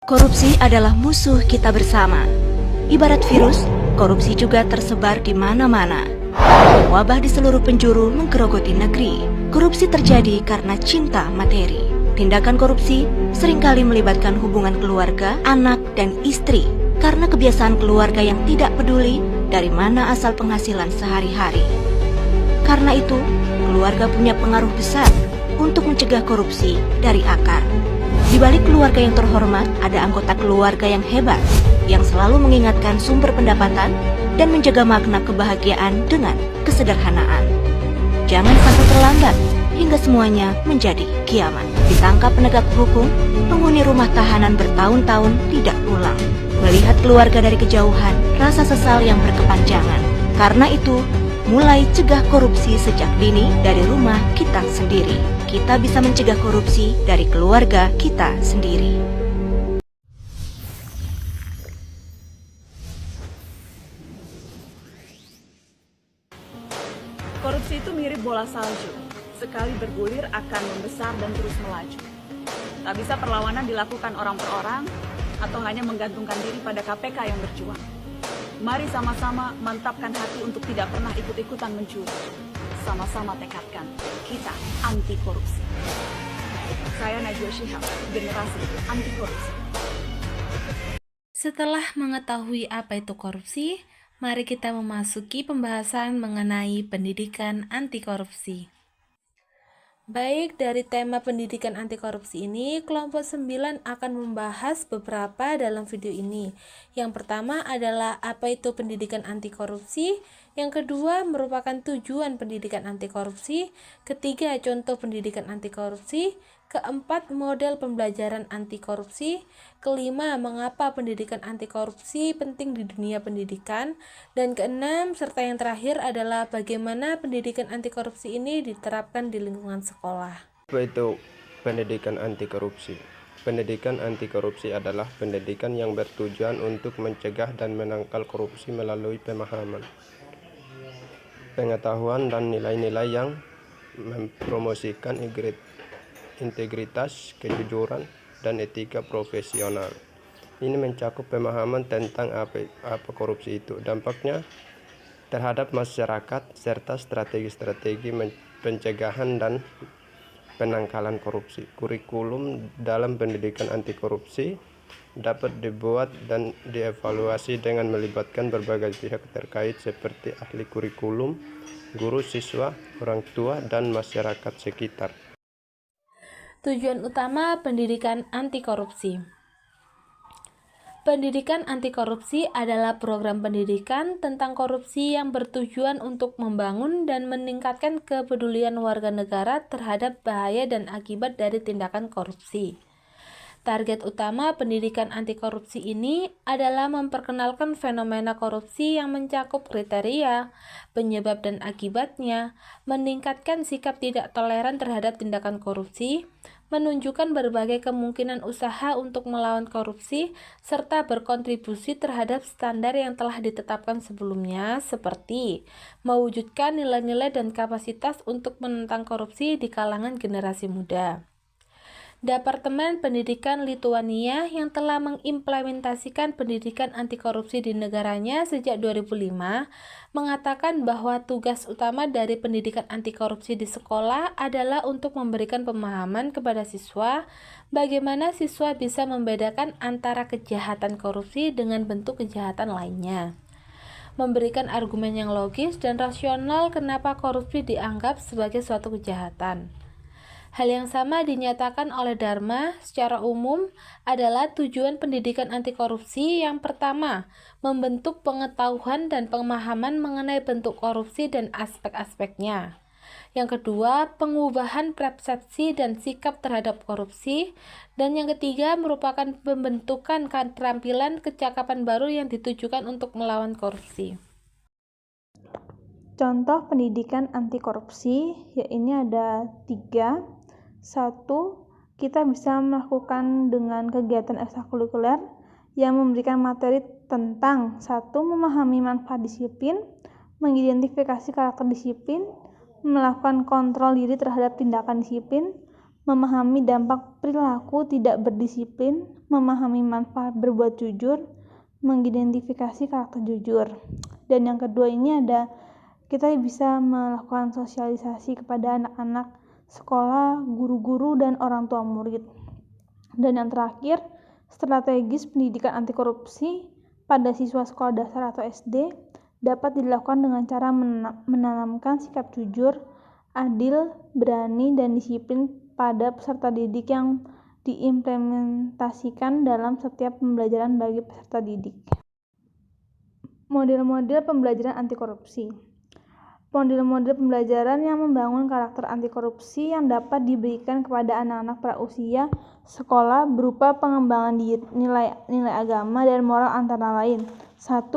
Korupsi adalah musuh kita bersama. Ibarat virus, korupsi juga tersebar di mana-mana. Wabah di seluruh penjuru menggerogoti negeri. Korupsi terjadi karena cinta materi. Tindakan korupsi seringkali melibatkan hubungan keluarga, anak, dan istri karena kebiasaan keluarga yang tidak peduli dari mana asal penghasilan sehari-hari. Karena itu, keluarga punya pengaruh besar untuk mencegah korupsi dari akar. Di balik keluarga yang terhormat, ada anggota keluarga yang hebat, yang selalu mengingatkan sumber pendapatan dan menjaga makna kebahagiaan dengan kesederhanaan. Jangan sampai terlambat hingga semuanya menjadi kiamat. Ditangkap penegak hukum, penghuni rumah tahanan bertahun-tahun tidak pulang. Melihat keluarga dari kejauhan, rasa sesal yang berkepanjangan. Karena itu, mulai cegah korupsi sejak dini dari rumah kita sendiri. Kita bisa mencegah korupsi dari keluarga kita sendiri. Korupsi itu mirip bola salju. Sekali bergulir akan membesar dan terus melaju. Tak bisa perlawanan dilakukan orang per orang atau hanya menggantungkan diri pada KPK yang berjuang. Mari sama-sama mantapkan hati untuk tidak pernah ikut-ikutan mencuri. Sama-sama tekadkan, kita anti korupsi. Saya Najwa Shihab, generasi anti korupsi. Setelah mengetahui apa itu korupsi, mari kita memasuki pembahasan mengenai pendidikan anti korupsi. Baik, dari tema pendidikan anti korupsi ini, kelompok 9 akan membahas beberapa dalam video ini. Yang pertama adalah apa itu pendidikan anti korupsi, yang kedua merupakan tujuan pendidikan anti korupsi, ketiga contoh pendidikan anti korupsi, keempat model pembelajaran anti korupsi, kelima mengapa pendidikan anti korupsi penting di dunia pendidikan, dan keenam serta yang terakhir adalah bagaimana pendidikan anti korupsi ini diterapkan di lingkungan sekolah. Apa itu pendidikan anti korupsi? Pendidikan anti korupsi adalah pendidikan yang bertujuan untuk mencegah dan menangkal korupsi melalui pemahaman, pengetahuan, dan nilai-nilai yang mempromosikan integritas, kejujuran, dan etika profesional. Ini mencakup pemahaman tentang apa korupsi itu, dampaknya terhadap masyarakat, serta strategi-strategi pencegahan dan penangkalan korupsi. Kurikulum dalam pendidikan anti korupsi dapat dibuat dan dievaluasi dengan melibatkan berbagai pihak terkait seperti ahli kurikulum, guru, siswa, orang tua, dan masyarakat sekitar. Tujuan utama pendidikan anti korupsi. Pendidikan anti korupsi adalah program pendidikan tentang korupsi yang bertujuan untuk membangun dan meningkatkan kepedulian warga negara terhadap bahaya dan akibat dari tindakan korupsi. Target utama pendidikan anti korupsi ini adalah memperkenalkan fenomena korupsi yang mencakup kriteria, penyebab dan akibatnya, meningkatkan sikap tidak toleran terhadap tindakan korupsi, menunjukkan berbagai kemungkinan usaha untuk melawan korupsi, serta berkontribusi terhadap standar yang telah ditetapkan sebelumnya, seperti mewujudkan nilai-nilai dan kapasitas untuk menentang korupsi di kalangan generasi muda. Departemen Pendidikan Lituania yang telah mengimplementasikan pendidikan anti korupsi di negaranya sejak 2005 mengatakan bahwa tugas utama dari pendidikan anti korupsi di sekolah adalah untuk memberikan pemahaman kepada siswa bagaimana siswa bisa membedakan antara kejahatan korupsi dengan bentuk kejahatan lainnya. Memberikan argumen yang logis dan rasional kenapa korupsi dianggap sebagai suatu kejahatan. Hal yang sama dinyatakan oleh Dharma secara umum adalah tujuan pendidikan anti korupsi. Yang pertama, membentuk pengetahuan dan pemahaman mengenai bentuk korupsi dan aspek-aspeknya. Yang kedua, pengubahan persepsi dan sikap terhadap korupsi. Dan yang ketiga, merupakan pembentukan keterampilan kecakapan baru yang ditujukan untuk melawan korupsi. Contoh pendidikan anti korupsi, yaitu ada 3. 1. Kita bisa melakukan dengan kegiatan ekstrakurikuler yang memberikan materi tentang 1. Memahami manfaat disiplin, mengidentifikasi karakter disiplin, melakukan kontrol diri terhadap tindakan disiplin, memahami dampak perilaku tidak berdisiplin, memahami manfaat berbuat jujur, mengidentifikasi karakter jujur. Dan yang kedua ini ada kita bisa melakukan sosialisasi kepada anak-anak sekolah, guru-guru, dan orang tua murid. Dan yang terakhir, strategis pendidikan anti korupsi pada siswa sekolah dasar atau SD dapat dilakukan dengan cara menanamkan sikap jujur, adil, berani, dan disiplin pada peserta didik yang diimplementasikan dalam setiap pembelajaran bagi peserta didik. Model-model pembelajaran anti korupsi. Model-model pembelajaran yang membangun karakter anti korupsi yang dapat diberikan kepada anak-anak prausia sekolah berupa pengembangan nilai agama dan moral antara lain. 1.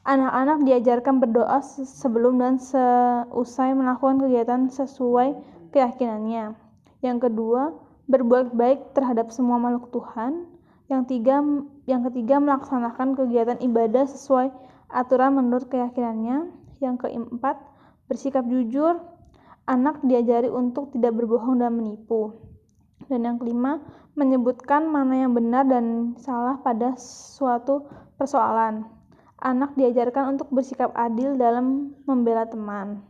Anak-anak diajarkan berdoa sebelum dan seusai melakukan kegiatan sesuai keyakinannya. Yang kedua, berbuat baik terhadap semua makhluk Tuhan. Yang ketiga, melaksanakan kegiatan ibadah sesuai aturan menurut keyakinannya. Yang keempat, bersikap jujur. Anak diajari untuk tidak berbohong dan menipu. Dan yang kelima, menyebutkan mana yang benar dan salah pada suatu persoalan. Anak diajarkan untuk bersikap adil dalam membela teman.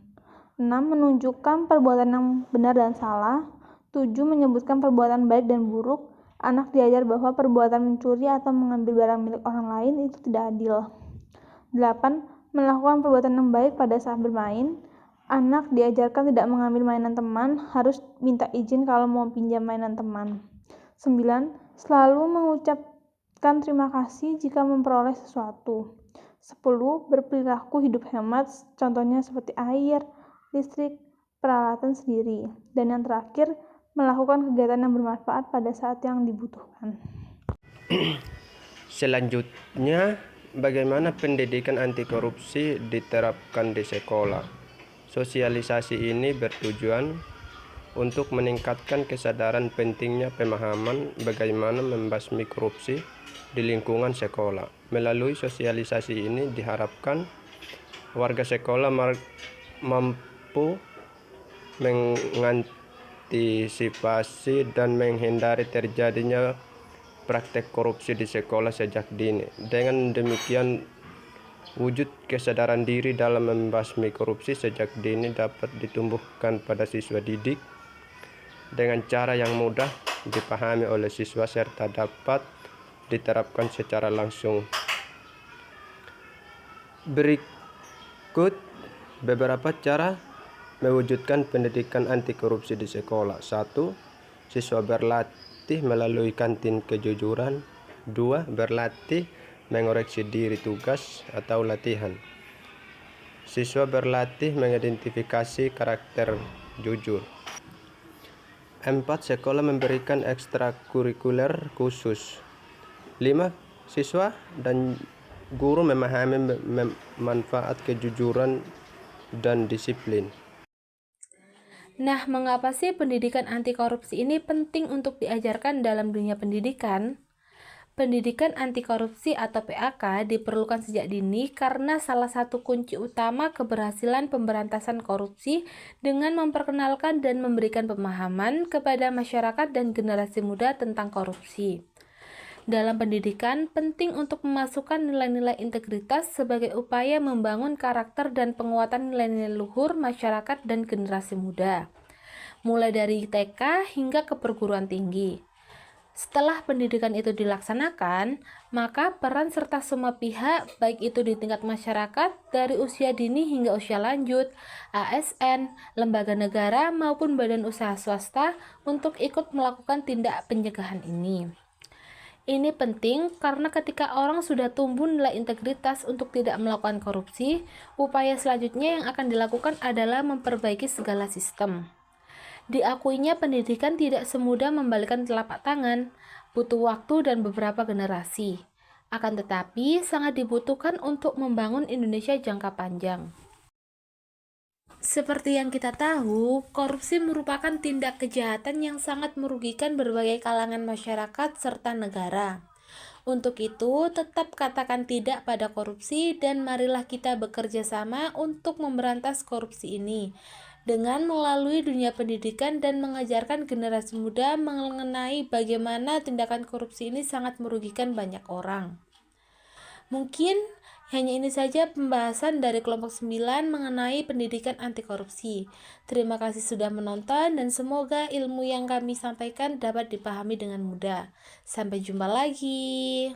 6. Menunjukkan perbuatan yang benar dan salah. 7. Menyebutkan perbuatan baik dan buruk. Anak diajar bahwa perbuatan mencuri atau mengambil barang milik orang lain itu tidak adil. 8. Melakukan perbuatan yang baik pada saat bermain. Anak diajarkan tidak mengambil mainan teman, harus minta izin kalau mau pinjam mainan teman. 9. Selalu mengucapkan terima kasih jika memperoleh sesuatu. 10. Berperilaku hidup hemat, contohnya seperti air, listrik, peralatan sendiri. Dan yang terakhir, melakukan kegiatan yang bermanfaat pada saat yang dibutuhkan. Selanjutnya, bagaimana pendidikan anti korupsi diterapkan di sekolah? Sosialisasi ini bertujuan untuk meningkatkan kesadaran pentingnya pemahaman bagaimana membasmi korupsi di lingkungan sekolah. Melalui sosialisasi ini diharapkan warga sekolah mampu mengantisipasi dan menghindari terjadinya praktek korupsi di sekolah sejak dini. Dengan demikian, wujud kesadaran diri dalam membasmi korupsi sejak dini dapat ditumbuhkan pada siswa didik dengan cara yang mudah dipahami oleh siswa serta dapat diterapkan secara langsung. Berikut beberapa cara mewujudkan pendidikan anti korupsi di sekolah. 1. Siswa berlatih melalui kantin kejujuran. 2. Berlatih mengoreksi diri tugas atau latihan. Siswa berlatih mengidentifikasi karakter jujur. 4. Sekolah memberikan ekstrakurikuler khusus. 5. Siswa dan guru memahami manfaat kejujuran dan disiplin. Nah, mengapa sih pendidikan anti korupsi ini penting untuk diajarkan dalam dunia pendidikan? Pendidikan anti korupsi atau PAK diperlukan sejak dini karena salah satu kunci utama keberhasilan pemberantasan korupsi dengan memperkenalkan dan memberikan pemahaman kepada masyarakat dan generasi muda tentang korupsi. Dalam pendidikan, penting untuk memasukkan nilai-nilai integritas sebagai upaya membangun karakter dan penguatan nilai-nilai luhur masyarakat dan generasi muda, mulai dari TK hingga ke perguruan tinggi. Setelah pendidikan itu dilaksanakan, maka peran serta semua pihak, baik itu di tingkat masyarakat, dari usia dini hingga usia lanjut, ASN, lembaga negara maupun badan usaha swasta untuk ikut melakukan tindak pencegahan ini. Ini penting karena ketika orang sudah tumbuh nilai integritas untuk tidak melakukan korupsi, upaya selanjutnya yang akan dilakukan adalah memperbaiki segala sistem. Diakuinya pendidikan tidak semudah membalikan telapak tangan, butuh waktu dan beberapa generasi. Akan tetapi sangat dibutuhkan untuk membangun Indonesia jangka panjang. Seperti yang kita tahu, korupsi merupakan tindak kejahatan yang sangat merugikan berbagai kalangan masyarakat serta negara. Untuk itu, tetap katakan tidak pada korupsi dan marilah kita bekerja sama untuk memberantas korupsi ini. dengan melalui dunia pendidikan dan mengajarkan generasi muda mengenai bagaimana tindakan korupsi ini sangat merugikan banyak orang. Mungkin hanya ini saja pembahasan dari kelompok 9 mengenai pendidikan anti korupsi. Terima kasih sudah menonton dan semoga ilmu yang kami sampaikan dapat dipahami dengan mudah. Sampai jumpa lagi.